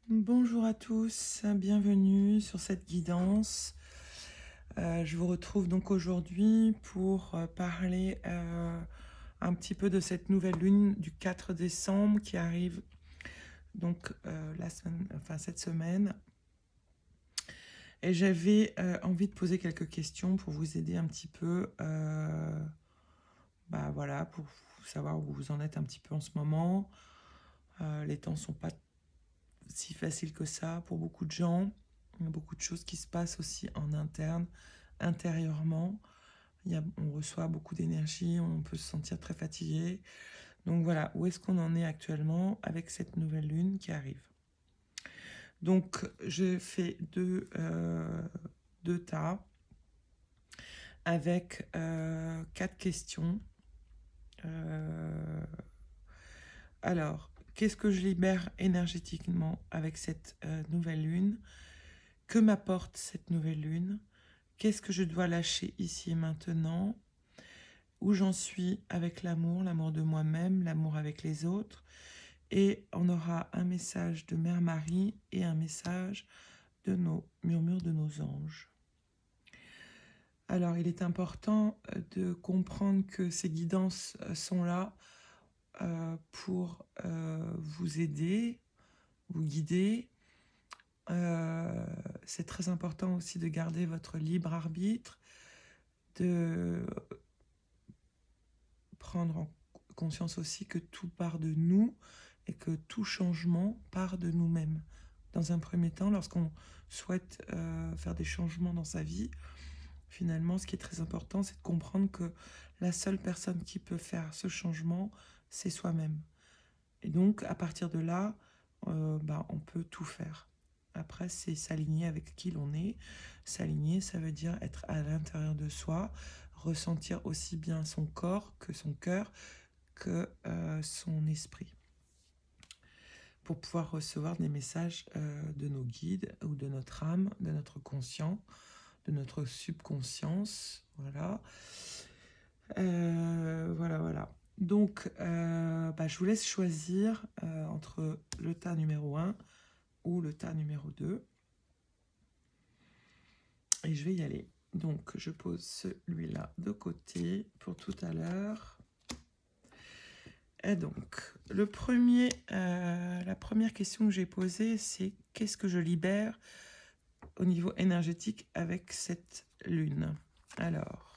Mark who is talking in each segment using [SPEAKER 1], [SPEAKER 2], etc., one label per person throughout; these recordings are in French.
[SPEAKER 1] Bonjour à tous, bienvenue sur cette guidance. Je vous retrouve donc aujourd'hui pour parler un petit peu de cette nouvelle lune du 4 décembre qui arrive donc cette semaine. Et j'avais envie de poser quelques questions pour vous aider un petit peu, voilà, pour savoir où vous en êtes un petit peu en ce moment. Les temps sont pas si faciles que ça pour beaucoup de gens. Il y a beaucoup de choses qui se passent aussi en interne, intérieurement. On reçoit beaucoup d'énergie, on peut se sentir très fatigué. Donc voilà, où est-ce qu'on en est actuellement avec cette nouvelle lune qui arrive? Donc je fais deux tas avec quatre questions. Euh, alors, qu'est-ce que je libère énergétiquement avec cette nouvelle lune? Que m'apporte cette nouvelle lune? Qu'est-ce que je dois lâcher ici et maintenant? Où j'en suis avec l'amour de moi-même, l'amour avec les autres. Et on aura un message de Mère Marie et un message de nos murmures de nos anges. Alors, il est important de comprendre que ces guidances sont là pour vous aider, vous guider. C'est très important aussi de garder votre libre arbitre, de prendre en conscience aussi que tout part de nous et que tout changement part de nous-mêmes. Dans un premier temps, lorsqu'on souhaite faire des changements dans sa vie, finalement, ce qui est très important, c'est de comprendre que la seule personne qui peut faire ce changement, c'est soi-même. Et donc, à partir de là, on peut tout faire. Après, c'est s'aligner avec qui l'on est. S'aligner, ça veut dire être à l'intérieur de soi, ressentir aussi bien son corps que son cœur, que son esprit, pour pouvoir recevoir des messages de nos guides ou de notre âme, de notre conscient, de notre subconscience. Voilà. Voilà. Donc, je vous laisse choisir entre le tas numéro 1 ou le tas numéro 2. Et je vais y aller. Donc, je pose celui-là de côté pour tout à l'heure. Et donc, la première question que j'ai posée, c'est qu'est-ce que je libère au niveau énergétique avec cette lune? Alors,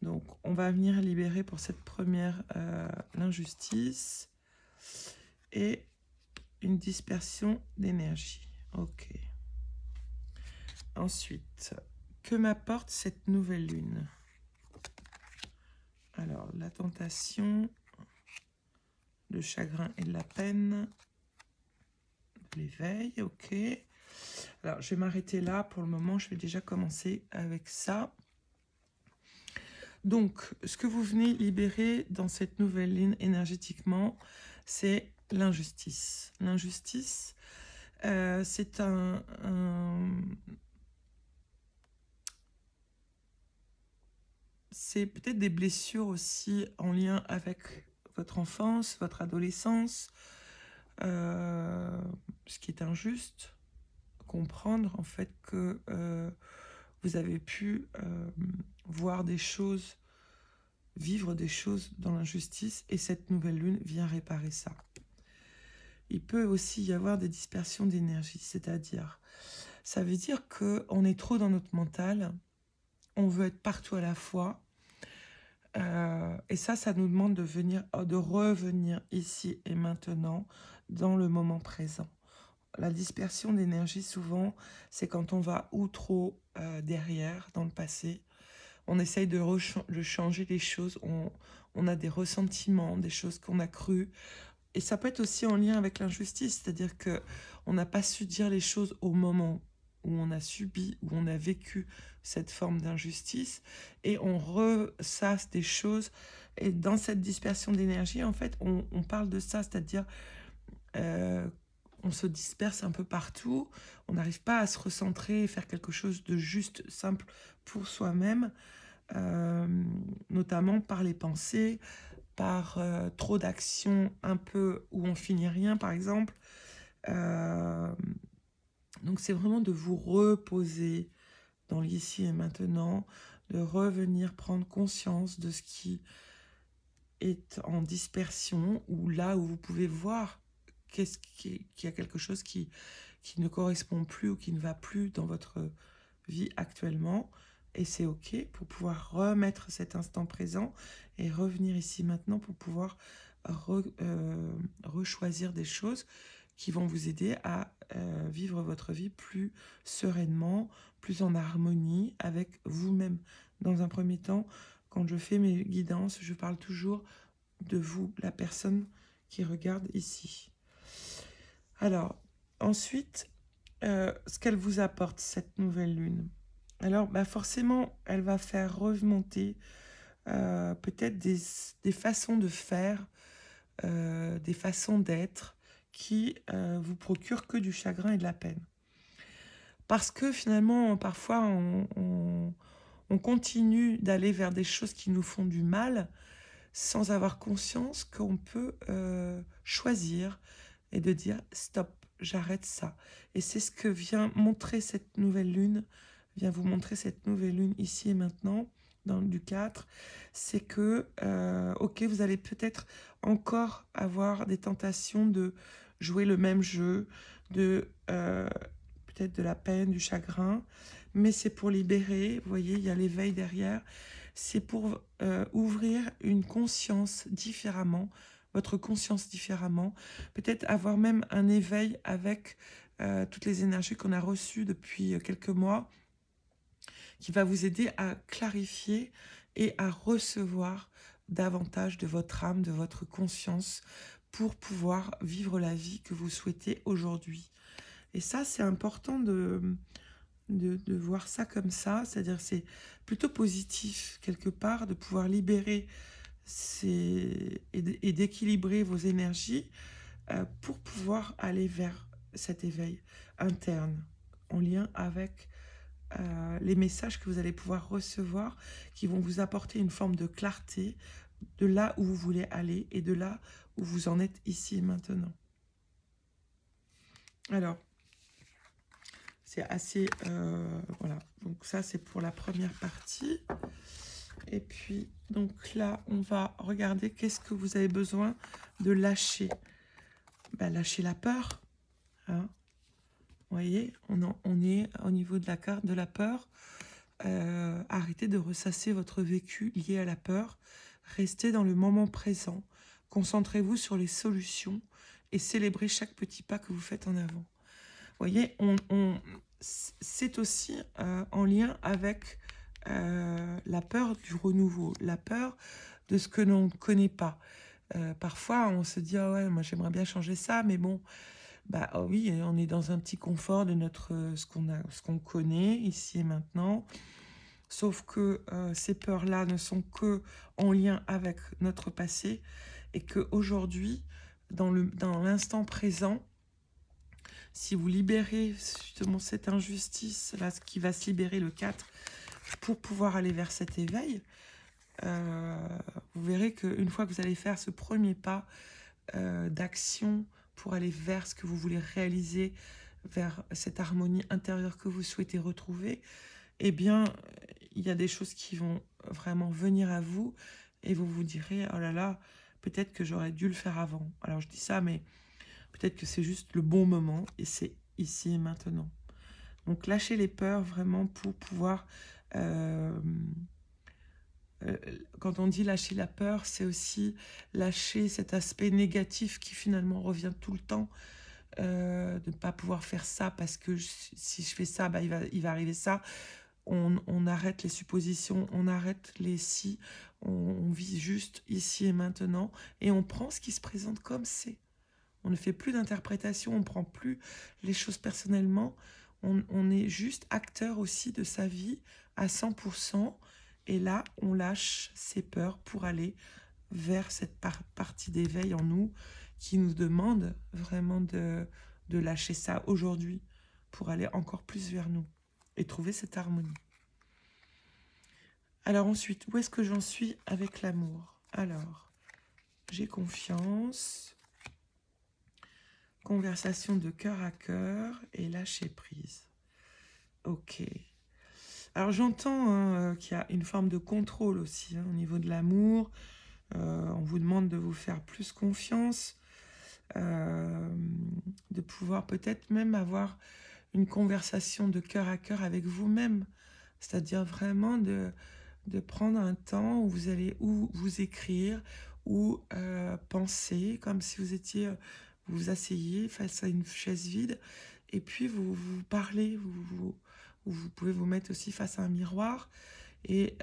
[SPEAKER 1] donc, on va venir libérer pour cette première l'injustice et une dispersion d'énergie. Ok. Ensuite, que m'apporte cette nouvelle lune? Alors, la tentation, le chagrin et de la peine, l'éveil, ok. Alors, je vais m'arrêter là pour le moment. Je vais déjà commencer avec ça. Donc, ce que vous venez libérer dans cette nouvelle ligne énergétiquement, c'est l'injustice. L'injustice, c'est c'est peut-être des blessures aussi en lien avec votre enfance, votre adolescence, ce qui est injuste. Comprendre en fait que vous avez pu voir des choses, vivre des choses dans l'injustice, et cette nouvelle lune vient réparer ça. Il peut aussi y avoir des dispersions d'énergie, c'est-à-dire, ça veut dire qu'on est trop dans notre mental, on veut être partout à la fois, et ça nous demande de revenir ici et maintenant, dans le moment présent. La dispersion d'énergie, souvent, c'est quand on va ou trop derrière, dans le passé. On essaye de changer les choses. On a des ressentiments, des choses qu'on a crues. Et ça peut être aussi en lien avec l'injustice, c'est-à-dire qu'on n'a pas su dire les choses au moment où on a subi, où on a vécu cette forme d'injustice, et on ressasse des choses. Et dans cette dispersion d'énergie, en fait, on parle de ça, c'est-à-dire on se disperse un peu partout, on n'arrive pas à se recentrer et faire quelque chose de juste, simple pour soi-même, notamment par les pensées, par trop d'actions un peu où on finit rien, par exemple. Euh, donc c'est vraiment de vous reposer dans l'ici et maintenant, de revenir prendre conscience de ce qui est en dispersion, ou là où vous pouvez voir qu'il y a quelque chose qui ne correspond plus ou qui ne va plus dans votre vie actuellement. Et c'est OK pour pouvoir remettre cet instant présent et revenir ici maintenant pour pouvoir rechoisir des choses qui vont vous aider à vivre votre vie plus sereinement, plus en harmonie avec vous-même. Dans un premier temps, quand je fais mes guidances, je parle toujours de vous, la personne qui regarde ici. Alors, ensuite, ce qu'elle vous apporte, cette nouvelle lune. Alors, bah forcément, elle va faire remonter peut-être des façons de faire, des façons d'être qui vous procurent que du chagrin et de la peine. Parce que finalement, parfois, on continue d'aller vers des choses qui nous font du mal sans avoir conscience qu'on peut choisir et de dire stop, j'arrête ça. Et c'est ce que vient montrer cette nouvelle lune, vient vous montrer cette nouvelle lune ici et maintenant, dans du 4, c'est que, ok, vous allez peut-être encore avoir des tentations de jouer le même jeu, de peut-être de la peine, du chagrin, mais c'est pour libérer, vous voyez, il y a l'éveil derrière, c'est pour ouvrir une conscience différemment, votre conscience différemment, peut-être avoir même un éveil avec toutes les énergies qu'on a reçues depuis quelques mois, qui va vous aider à clarifier et à recevoir davantage de votre âme, de votre conscience, pour pouvoir vivre la vie que vous souhaitez aujourd'hui. Et ça, c'est important de voir ça comme ça, c'est-à-dire c'est plutôt positif quelque part de pouvoir libérer et d'équilibrer vos énergies pour pouvoir aller vers cet éveil interne en lien avec les messages que vous allez pouvoir recevoir qui vont vous apporter une forme de clarté de là où vous voulez aller et de là où vous en êtes ici et maintenant. Alors, c'est assez... voilà, donc ça c'est pour la première partie. Et puis, donc là, on va regarder qu'est-ce que vous avez besoin de lâcher. Ben, lâcher la peur. Hein. Vous voyez, on est au niveau de la carte de la peur. Arrêtez de ressasser votre vécu lié à la peur. Restez dans le moment présent. Concentrez-vous sur les solutions et célébrez chaque petit pas que vous faites en avant. Vous voyez, c'est aussi en lien avec la peur du renouveau, la peur de ce que l'on ne connaît pas. Parfois, on se dit, ah ouais, moi j'aimerais bien changer ça, mais bon, bah oh oui, on est dans un petit confort de notre ce qu'on connaît ici et maintenant. Sauf que ces peurs-là ne sont que en lien avec notre passé et que aujourd'hui, dans l'instant présent, si vous libérez justement cette injustice, là, ce qui va se libérer le 4, pour pouvoir aller vers cet éveil, vous verrez qu'une fois que vous allez faire ce premier pas d'action pour aller vers ce que vous voulez réaliser, vers cette harmonie intérieure que vous souhaitez retrouver, eh bien, il y a des choses qui vont vraiment venir à vous et vous vous direz, oh là là, peut-être que j'aurais dû le faire avant. Alors je dis ça, mais peut-être que c'est juste le bon moment et c'est ici et maintenant. Donc lâchez les peurs vraiment pour pouvoir... quand on dit lâcher la peur, c'est aussi lâcher cet aspect négatif qui finalement revient tout le temps. De ne pas pouvoir faire ça parce que si je fais ça, bah, il va arriver ça. On arrête les suppositions, on arrête les si, on vit juste ici et maintenant et on prend ce qui se présente comme c'est. On ne fait plus d'interprétation, on ne prend plus les choses personnellement. On est juste acteur aussi de sa vie à 100%. Et là, on lâche ses peurs pour aller vers cette partie d'éveil en nous qui nous demande vraiment de lâcher ça aujourd'hui pour aller encore plus vers nous et trouver cette harmonie. Alors ensuite, où est-ce que j'en suis avec l'amour? Alors, j'ai confiance. conversation de cœur à cœur et lâcher prise. Ok. Alors j'entends qu'il y a une forme de contrôle aussi au niveau de l'amour. On vous demande de vous faire plus confiance, de pouvoir peut-être même avoir une conversation de cœur à cœur avec vous-même. C'est-à-dire vraiment de prendre un temps où vous allez ou vous écrire ou penser comme si vous étiez, vous vous asseyez face à une chaise vide et puis vous parlez, vous pouvez vous mettre aussi face à un miroir et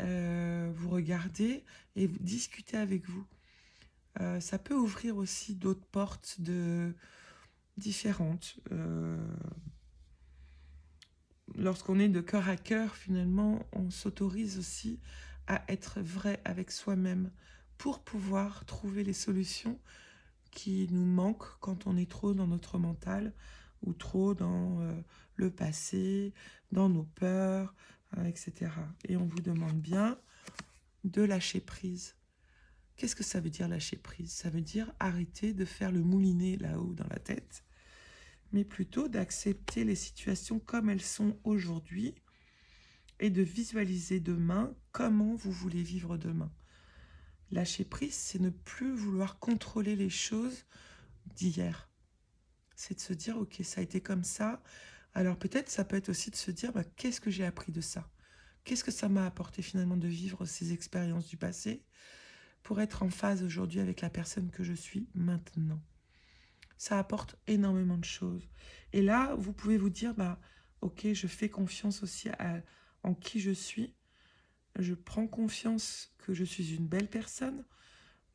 [SPEAKER 1] vous regardez et vous discutez avec vous. Ça peut ouvrir aussi d'autres portes différentes. Lorsqu'on est de cœur à cœur, finalement, on s'autorise aussi à être vrai avec soi-même pour pouvoir trouver les solutions qui nous manquent quand on est trop dans notre mental ou trop dans le passé, dans nos peurs, etc. Et on vous demande bien de lâcher prise. Qu'est-ce que ça veut dire lâcher prise? Ça veut dire arrêter de faire le moulinet là-haut dans la tête, mais plutôt d'accepter les situations comme elles sont aujourd'hui et de visualiser demain comment vous voulez vivre demain. Lâcher prise, c'est ne plus vouloir contrôler les choses d'hier. C'est de se dire, ok, ça a été comme ça. Alors peut-être ça peut être aussi de se dire, bah, qu'est-ce que j'ai appris de ça? Qu'est-ce que ça m'a apporté finalement de vivre ces expériences du passé pour être en phase aujourd'hui avec la personne que je suis maintenant? Ça apporte énormément de choses. Et là, vous pouvez vous dire, bah, ok, je fais confiance aussi en qui je suis. Je prends confiance que je suis une belle personne.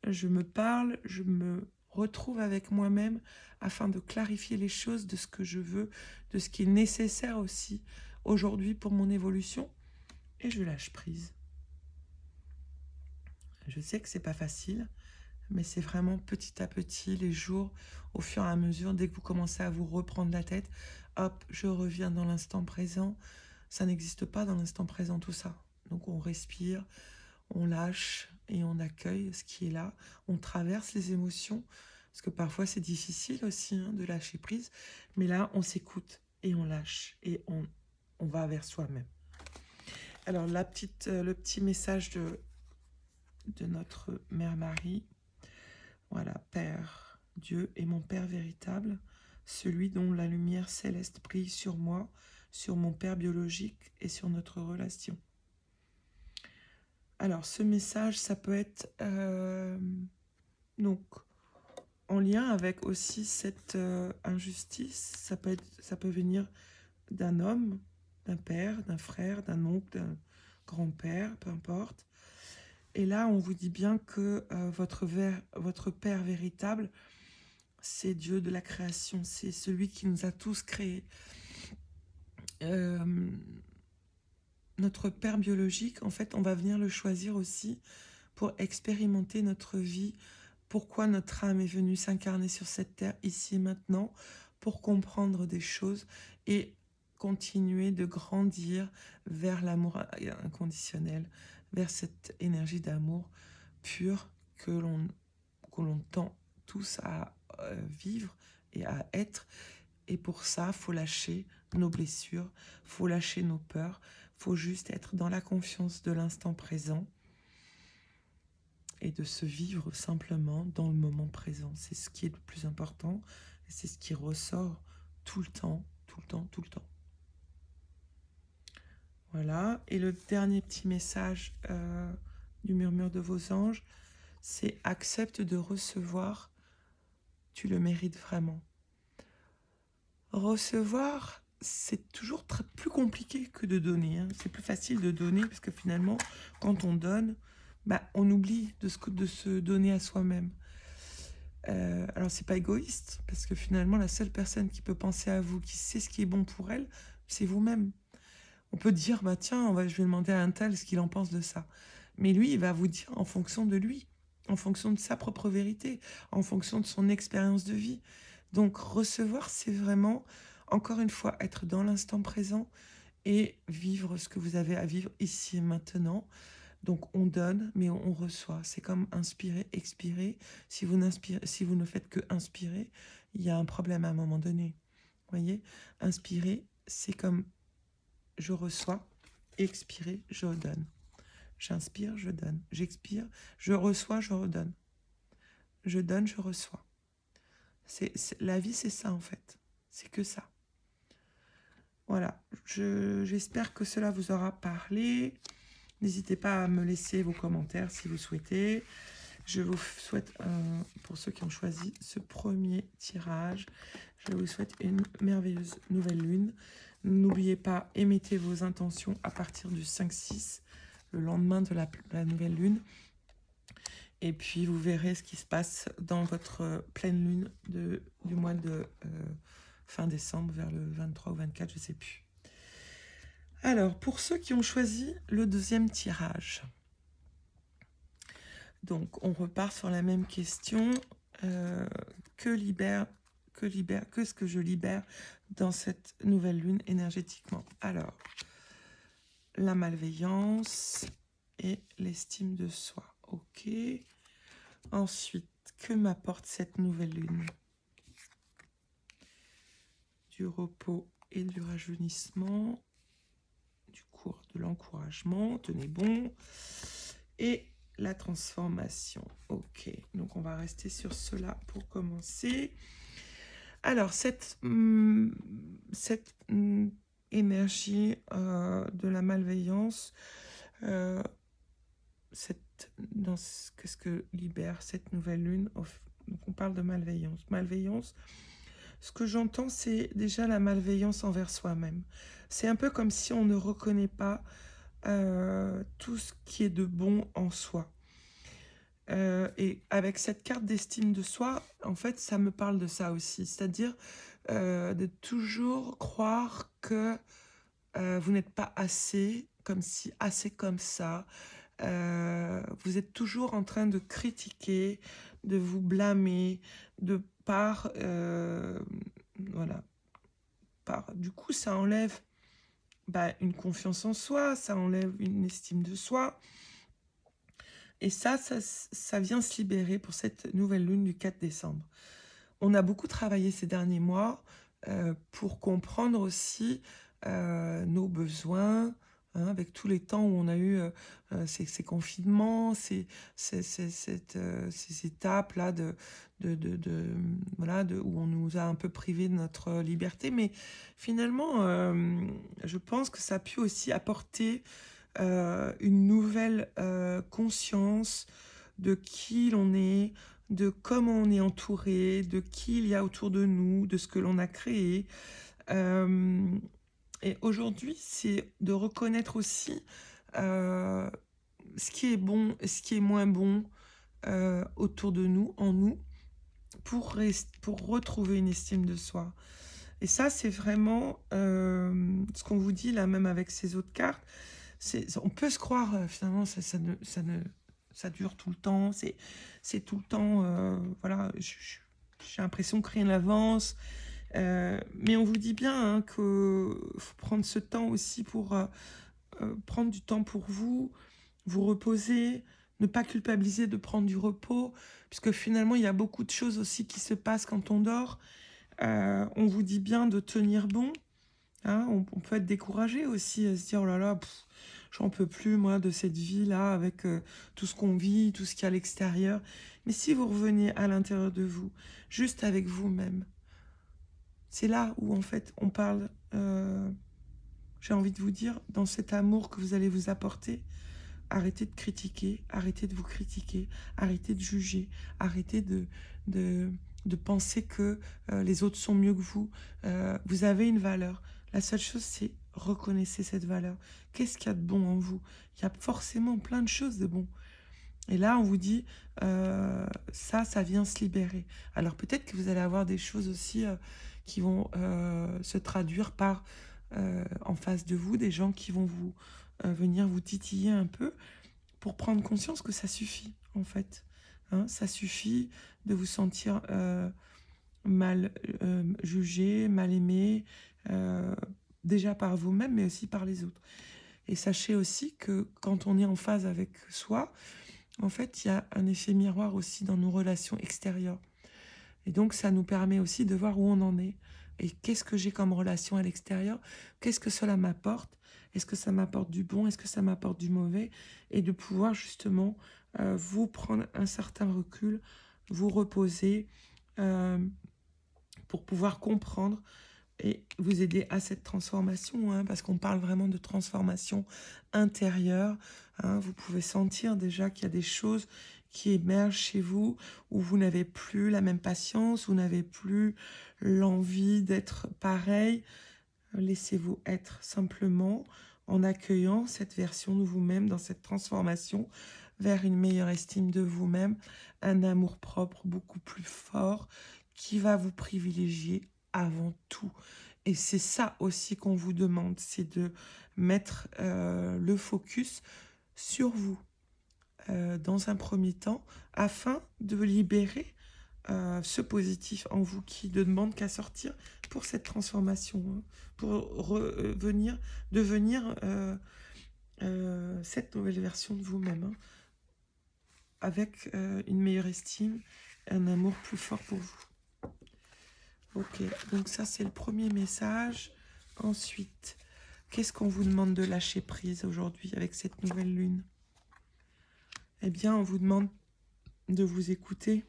[SPEAKER 1] Je me parle, je me retrouve avec moi-même afin de clarifier les choses de ce que je veux, de ce qui est nécessaire aussi aujourd'hui pour mon évolution. Et je lâche prise. Je sais que c'est pas facile, mais c'est vraiment petit à petit, les jours, au fur et à mesure, dès que vous commencez à vous reprendre la tête, hop, je reviens dans l'instant présent. Ça n'existe pas dans l'instant présent, tout ça. Donc on respire, on lâche et on accueille ce qui est là. On traverse les émotions, parce que parfois c'est difficile aussi de lâcher prise, mais là on s'écoute et on lâche et on va vers soi-même. Alors le petit message de notre Mère Marie. Voilà, Père, Dieu est mon Père véritable, celui dont la lumière céleste brille sur moi, sur mon Père biologique et sur notre relation. Alors, ce message, ça peut être donc en lien avec aussi cette injustice. Ça peut venir d'un homme, d'un père, d'un frère, d'un oncle, d'un grand-père, peu importe. Et là, on vous dit bien que votre Père véritable, c'est Dieu de la création, c'est celui qui nous a tous créés. Notre Père biologique, en fait, on va venir le choisir aussi pour expérimenter notre vie, pourquoi notre âme est venue s'incarner sur cette terre, ici et maintenant, pour comprendre des choses et continuer de grandir vers l'amour inconditionnel, vers cette énergie d'amour pur que l'on tend tous à vivre et à être. Et pour ça, faut lâcher nos blessures, faut lâcher nos peurs, faut juste être dans la confiance de l'instant présent et de se vivre simplement dans le moment présent. C'est ce qui est le plus important et c'est ce qui ressort tout le temps, tout le temps, tout le temps. Voilà. Et le dernier petit message du murmure de vos anges, c'est accepte de recevoir, tu le mérites vraiment. Recevoir, c'est toujours plus compliqué que de donner. C'est plus facile de donner parce que finalement, quand on donne, on oublie de se donner à soi-même. Alors, c'est pas égoïste parce que finalement, la seule personne qui peut penser à vous, qui sait ce qui est bon pour elle, c'est vous-même. On peut dire, tiens, je vais demander à un tel ce qu'il en pense de ça. Mais lui, il va vous dire en fonction de lui, en fonction de sa propre vérité, en fonction de son expérience de vie. Donc, recevoir, c'est vraiment, encore une fois, être dans l'instant présent et vivre ce que vous avez à vivre ici et maintenant. Donc, on donne, mais on reçoit. C'est comme inspirer, expirer. Si vous ne faites que inspirer, il y a un problème à un moment donné. Vous voyez, inspirer, c'est comme je reçois, expirer, je redonne. J'inspire, je donne. J'expire, je reçois, je redonne. Je donne, je reçois. La vie, c'est ça en fait. C'est que ça. Voilà, j'espère que cela vous aura parlé. N'hésitez pas à me laisser vos commentaires si vous souhaitez. Je vous souhaite, pour ceux qui ont choisi ce premier tirage, je vous souhaite une merveilleuse nouvelle lune. N'oubliez pas, émettez vos intentions à partir du 5-6, le lendemain de la nouvelle lune. Et puis, vous verrez ce qui se passe dans votre pleine lune du mois de fin décembre, vers le 23 ou 24, je ne sais plus. Alors, pour ceux qui ont choisi le deuxième tirage, donc on repart sur la même question. Qu'est-ce que je libère dans cette nouvelle lune énergétiquement? Alors, la malveillance et l'estime de soi. Ok. Ensuite, que m'apporte cette nouvelle lune? Du repos et du rajeunissement, de l'encouragement, tenez bon, et la transformation. Ok, donc on va rester sur cela pour commencer. Alors, cette énergie de la malveillance, qu'est-ce que libère cette nouvelle lune? Donc on parle de malveillance. Malveillance, ce que j'entends, c'est déjà la malveillance envers soi-même. C'est un peu comme si on ne reconnaît pas tout ce qui est de bon en soi. Et avec cette carte d'estime de soi, en fait, ça me parle de ça aussi. C'est-à-dire de toujours croire que vous n'êtes pas assez, assez comme ça. Vous êtes toujours en train de critiquer, de vous blâmer, voilà. Du coup, ça enlève une confiance en soi, ça enlève une estime de soi. Et ça vient se libérer pour cette nouvelle lune du 4 décembre. On a beaucoup travaillé ces derniers mois pour comprendre aussi nos besoins, hein, avec tous les temps où on a eu ces confinements, ces étapes-là où on nous a un peu privés de notre liberté. Mais finalement, je pense que ça a pu aussi apporter une nouvelle conscience de qui l'on est, de comment on est entouré, de qui il y a autour de nous, de ce que l'on a créé. Et aujourd'hui, c'est de reconnaître aussi ce qui est bon et ce qui est moins bon autour de nous, en nous, pour retrouver une estime de soi. Et ça, c'est vraiment ce qu'on vous dit là, même avec ces autres cartes. On peut se croire, finalement, ça dure tout le temps, c'est tout le temps, voilà, j'ai l'impression que rien n'avance, mais on vous dit bien qu'il faut prendre ce temps aussi pour prendre du temps pour vous reposer, ne pas culpabiliser de prendre du repos, puisque finalement, il y a beaucoup de choses aussi qui se passent quand on dort. On vous dit bien de tenir bon, hein, on peut être découragé aussi, se dire, oh là là, j'en peux plus, moi, de cette vie-là, avec tout ce qu'on vit, tout ce qu'il y a à l'extérieur. Mais si vous revenez à l'intérieur de vous, juste avec vous-même, c'est là où, en fait, on parle, j'ai envie de vous dire, dans cet amour que vous allez vous apporter, arrêtez de critiquer, arrêtez de vous critiquer, arrêtez de juger, arrêtez de penser que les autres sont mieux que vous. Vous avez une valeur. La seule chose, c'est reconnaissez cette valeur. Qu'est-ce qu'il y a de bon en vous? Il y a forcément plein de choses de bon. Et là, on vous dit, ça vient se libérer. Alors peut-être que vous allez avoir des choses aussi qui vont se traduire par, en face de vous, des gens qui vont venir vous titiller un peu pour prendre conscience que ça suffit, en fait. Hein, ça suffit de vous sentir mal jugé, mal aimé, déjà par vous-même, mais aussi par les autres. Et sachez aussi que quand on est en phase avec soi, en fait, il y a un effet miroir aussi dans nos relations extérieures. Et donc, ça nous permet aussi de voir où on en est. Et qu'est-ce que j'ai comme relation à l'extérieur? Qu'est-ce que cela m'apporte? Est-ce que ça m'apporte du bon? Est-ce que ça m'apporte du mauvais? Et de pouvoir justement vous prendre un certain recul, vous reposer pour pouvoir comprendre et vous aider à cette transformation, hein, parce qu'on parle vraiment de transformation intérieure. Hein. Vous pouvez sentir déjà qu'il y a des choses qui émergent chez vous, où vous n'avez plus la même patience, vous n'avez plus l'envie d'être pareil. Laissez-vous être simplement en accueillant cette version de vous-même dans cette transformation vers une meilleure estime de vous-même, un amour-propre beaucoup plus fort qui va vous privilégier avant tout. Et c'est ça aussi qu'on vous demande, c'est de mettre le focus sur vous dans un premier temps afin de libérer ce positif en vous qui ne demande qu'à sortir pour cette transformation, hein, pour devenir cette nouvelle version de vous-même, hein, avec une meilleure estime, un amour plus fort pour vous. Ok, donc ça c'est le premier message. Ensuite, qu'est-ce qu'on vous demande de lâcher prise aujourd'hui avec cette nouvelle lune? Eh bien, on vous demande de vous écouter,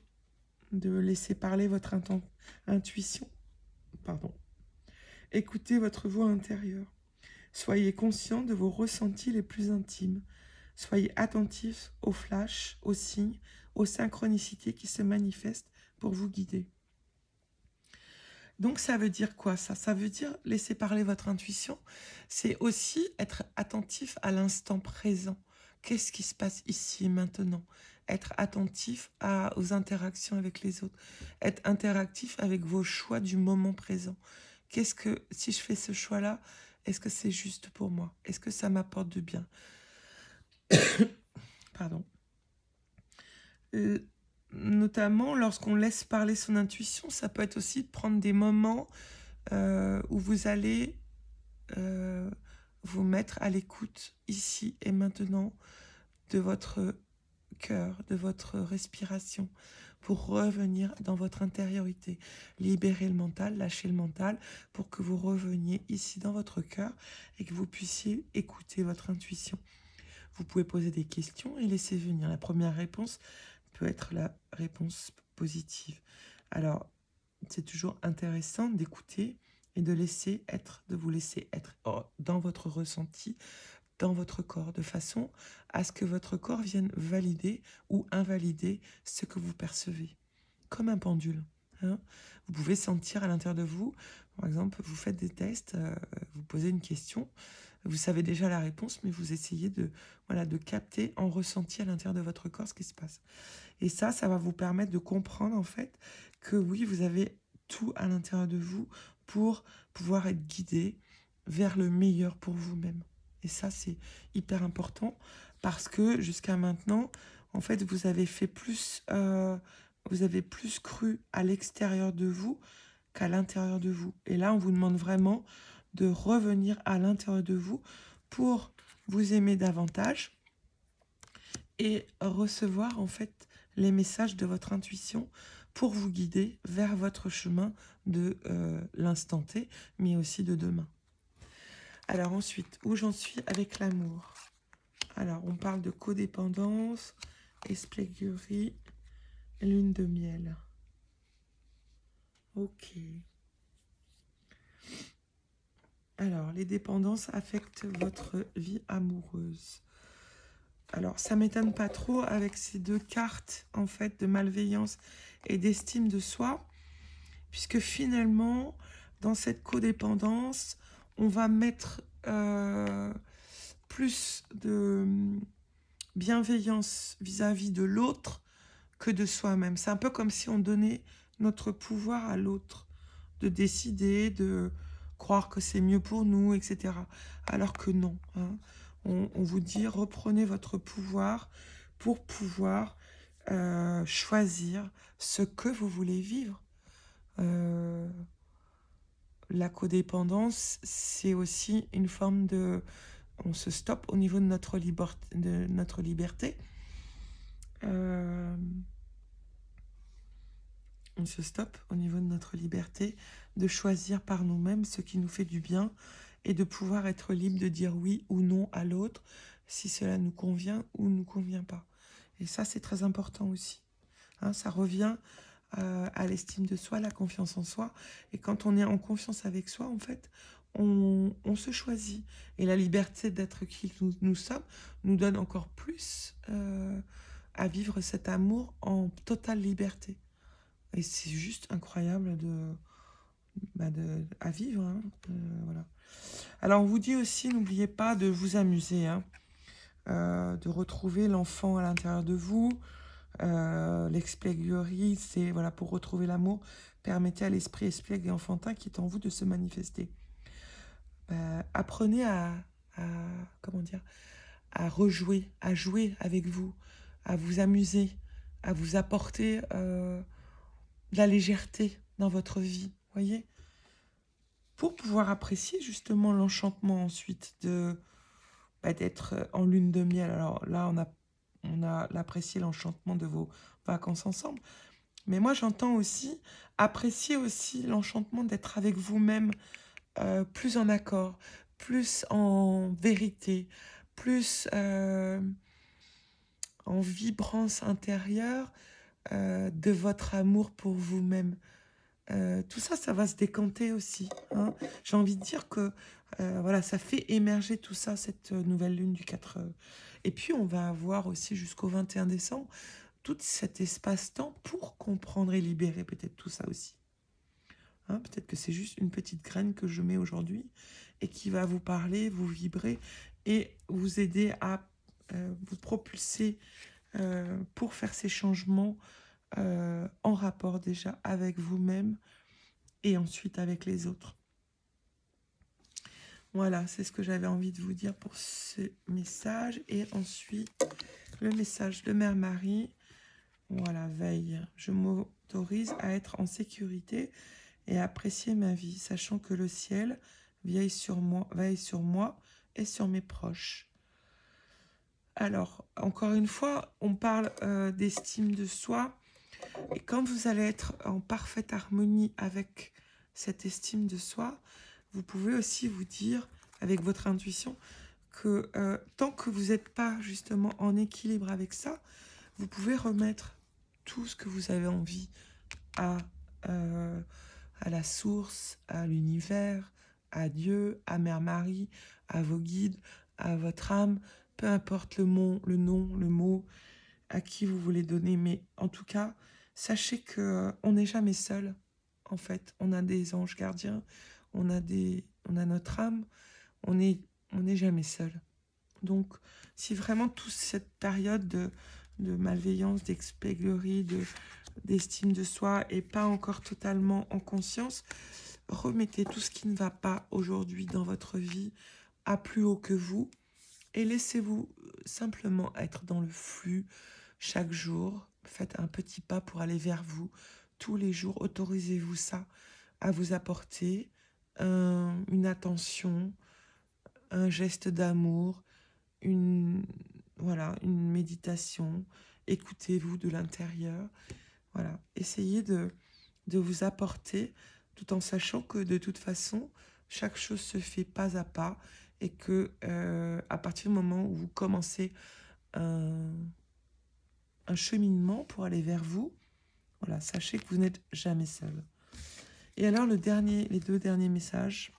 [SPEAKER 1] de laisser parler votre intuition. Pardon. Écoutez votre voix intérieure. Soyez conscient de vos ressentis les plus intimes. Soyez attentifs aux flashs, aux signes, aux synchronicités qui se manifestent pour vous guider. Donc ça veut dire quoi ça? Ça veut dire laisser parler votre intuition. C'est aussi être attentif à l'instant présent. Qu'est-ce qui se passe ici et maintenant? Être attentif aux interactions avec les autres. Être interactif avec vos choix du moment présent. Qu'est-ce que, si je fais ce choix-là, est-ce que c'est juste pour moi? Est-ce que ça m'apporte du bien? Pardon. Notamment, lorsqu'on laisse parler son intuition, ça peut être aussi de prendre des moments où vous allez vous mettre à l'écoute ici et maintenant de votre cœur, de votre respiration, pour revenir dans votre intériorité. Libérer le mental, lâcher le mental, pour que vous reveniez ici dans votre cœur et que vous puissiez écouter votre intuition. Vous pouvez poser des questions et laisser venir. La première réponse peut être la réponse positive. Alors, c'est toujours intéressant d'écouter et de vous laisser être dans votre ressenti, dans votre corps, de façon à ce que votre corps vienne valider ou invalider ce que vous percevez, comme un pendule. Hein. Vous pouvez sentir à l'intérieur de vous, par exemple, vous faites des tests, vous posez une question, vous savez déjà la réponse, mais vous essayez de capter en ressenti à l'intérieur de votre corps ce qui se passe. Et ça va vous permettre de comprendre en fait que oui, vous avez tout à l'intérieur de vous pour pouvoir être guidé vers le meilleur pour vous-même. Et ça, c'est hyper important parce que jusqu'à maintenant, en fait, vous avez plus cru à l'extérieur de vous qu'à l'intérieur de vous. Et là, on vous demande vraiment de revenir à l'intérieur de vous pour vous aimer davantage et recevoir en fait les messages de votre intuition pour vous guider vers votre chemin de l'instant T, mais aussi de demain. Alors ensuite, où j'en suis avec l'amour? Alors, on parle de codépendance, espièglerie, lune de miel. Ok. Alors, les dépendances affectent votre vie amoureuse. Alors, ça m'étonne pas trop avec ces deux cartes, en fait, de malveillance et d'estime de soi, puisque finalement, dans cette codépendance, on va mettre plus de bienveillance vis-à-vis de l'autre que de soi-même. C'est un peu comme si on donnait notre pouvoir à l'autre, de décider, de croire que c'est mieux pour nous, etc. Alors que non. Hein. On vous dit, reprenez votre pouvoir pour pouvoir choisir ce que vous voulez vivre. La codépendance, c'est aussi une forme de... On se stoppe au niveau de notre liberté. On se stoppe au niveau de notre liberté, de choisir par nous-mêmes ce qui nous fait du bien et de pouvoir être libre de dire oui ou non à l'autre si cela nous convient ou ne nous convient pas. Et ça, c'est très important aussi. Hein, ça revient à l'estime de soi, la confiance en soi. Et quand on est en confiance avec soi, en fait, on se choisit. Et la liberté d'être qui nous sommes nous donne encore plus à vivre cet amour en totale liberté. Et c'est juste incroyable à vivre. Hein. Voilà. Alors, on vous dit aussi, n'oubliez pas de vous amuser, hein, de retrouver l'enfant à l'intérieur de vous. L'expièglerie, c'est voilà, pour retrouver l'amour, permettez à l'esprit espiègle et enfantin qui est en vous de se manifester. Apprenez à, comment dire, à rejouer, à jouer avec vous, à vous amuser, à vous apporter de la légèreté dans votre vie, voyez, pour pouvoir apprécier justement l'enchantement ensuite d'être en lune de miel. Alors là, on a apprécié l'enchantement de vos vacances ensemble, mais moi j'entends aussi apprécier aussi l'enchantement d'être avec vous-même, plus en accord, plus en vérité, plus en vibrance intérieure de votre amour pour vous-même. Tout ça, ça va se décanter aussi. Hein. J'ai envie de dire que voilà, ça fait émerger tout ça, cette nouvelle lune du 4. Et puis, on va avoir aussi jusqu'au 21 décembre tout cet espace-temps pour comprendre et libérer peut-être tout ça aussi. Hein, peut-être que c'est juste une petite graine que je mets aujourd'hui et qui va vous parler, vous vibrer et vous aider à vous propulser pour faire ces changements en rapport déjà avec vous-même et ensuite avec les autres. Voilà, c'est ce que j'avais envie de vous dire pour ce message. Et ensuite, le message de Mère Marie. Voilà, veille. Je m'autorise à être en sécurité et à apprécier ma vie, sachant que le ciel veille sur moi et sur mes proches. Alors, encore une fois, on parle d'estime de soi. Et quand vous allez être en parfaite harmonie avec cette estime de soi, vous pouvez aussi vous dire, avec votre intuition, que tant que vous n'êtes pas justement en équilibre avec ça, vous pouvez remettre tout ce que vous avez envie à la source, à l'univers, à Dieu, à Mère Marie, à vos guides, à votre âme, peu importe le nom, le mot, à qui vous voulez donner. Mais en tout cas, sachez qu'on n'est jamais seul, en fait. On a des anges gardiens, on a notre âme, on n'est jamais seul. Donc, si vraiment toute cette période de malveillance, d'expéglerie, d'estime de soi est pas encore totalement en conscience, remettez tout ce qui ne va pas aujourd'hui dans votre vie à plus haut que vous et laissez-vous simplement être dans le flux chaque jour. Faites un petit pas pour aller vers vous tous les jours. Autorisez-vous ça à vous apporter une attention, un geste d'amour, voilà, une méditation. Écoutez-vous de l'intérieur. Voilà, essayez de vous apporter tout en sachant que de toute façon, chaque chose se fait pas à pas et que à partir du moment où vous commencez un cheminement pour aller vers vous, voilà, sachez que vous n'êtes jamais seul. Et alors les deux derniers messages,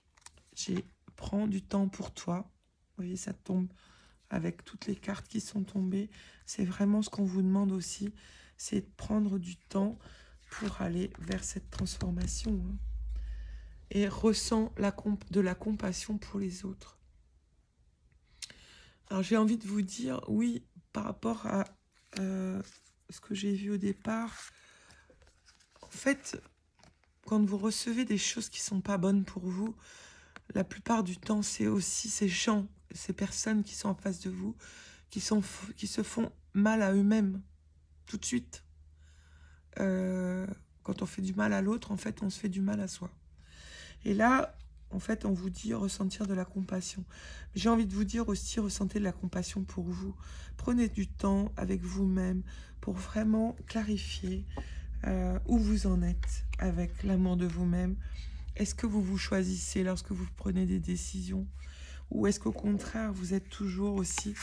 [SPEAKER 1] j'ai prends du temps pour toi. Vous voyez, ça tombe avec toutes les cartes qui sont tombées. C'est vraiment ce qu'on vous demande aussi, c'est de prendre du temps pour aller vers cette transformation. Hein. Et ressent de la compassion pour les autres. Alors j'ai envie de vous dire, oui, par rapport à ce que j'ai vu au départ, en fait, quand vous recevez des choses qui ne sont pas bonnes pour vous, la plupart du temps, c'est aussi ces gens, ces personnes qui sont en face de vous, qui se font mal à eux-mêmes, tout de suite. Quand on fait du mal à l'autre, en fait, on se fait du mal à soi. Et là, en fait, on vous dit ressentir de la compassion. J'ai envie de vous dire aussi, ressentez de la compassion pour vous. Prenez du temps avec vous-même pour vraiment clarifier où vous en êtes avec l'amour de vous-même. Est-ce que vous vous choisissez lorsque vous prenez des décisions? Ou est-ce qu'au contraire, vous êtes toujours aussi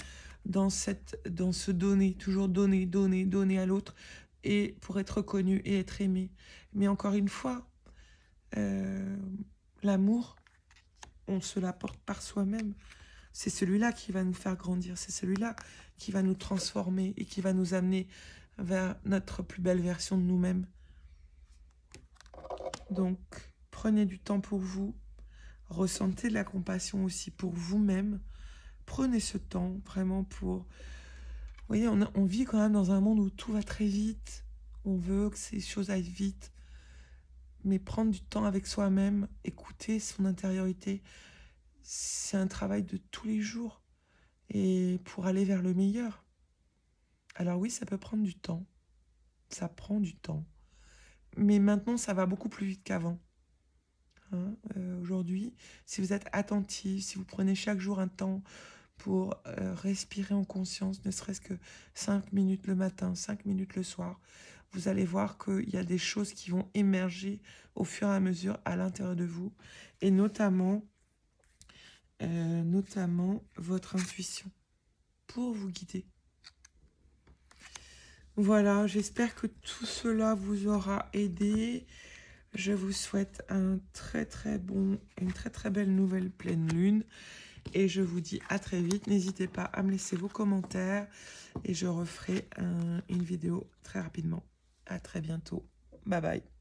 [SPEAKER 1] dans ce donner, toujours donner, donner, donner à l'autre, et pour être reconnu et être aimé? Mais encore une fois, l'amour, on se l'apporte par soi-même. C'est celui-là qui va nous faire grandir, c'est celui-là qui va nous transformer et qui va nous amener vers notre plus belle version de nous-mêmes. Donc, prenez du temps pour vous, ressentez de la compassion aussi pour vous-même. Prenez ce temps vraiment pour... Vous voyez, on vit quand même dans un monde où tout va très vite. On veut que ces choses aillent vite. Mais prendre du temps avec soi-même, écouter son intériorité, c'est un travail de tous les jours. Et pour aller vers le meilleur. Alors oui, ça peut prendre du temps. Ça prend du temps. Mais maintenant, ça va beaucoup plus vite qu'avant. Hein, aujourd'hui, si vous êtes attentif, si vous prenez chaque jour un temps pour respirer en conscience, ne serait-ce que 5 minutes le matin, 5 minutes le soir, vous allez voir qu'il y a des choses qui vont émerger au fur et à mesure à l'intérieur de vous, et notamment votre intuition, pour vous guider. Voilà, j'espère que tout cela vous aura aidé. Je vous souhaite une très très belle nouvelle pleine lune. Et je vous dis à très vite. N'hésitez pas à me laisser vos commentaires. Et je referai une vidéo très rapidement. À très bientôt. Bye bye.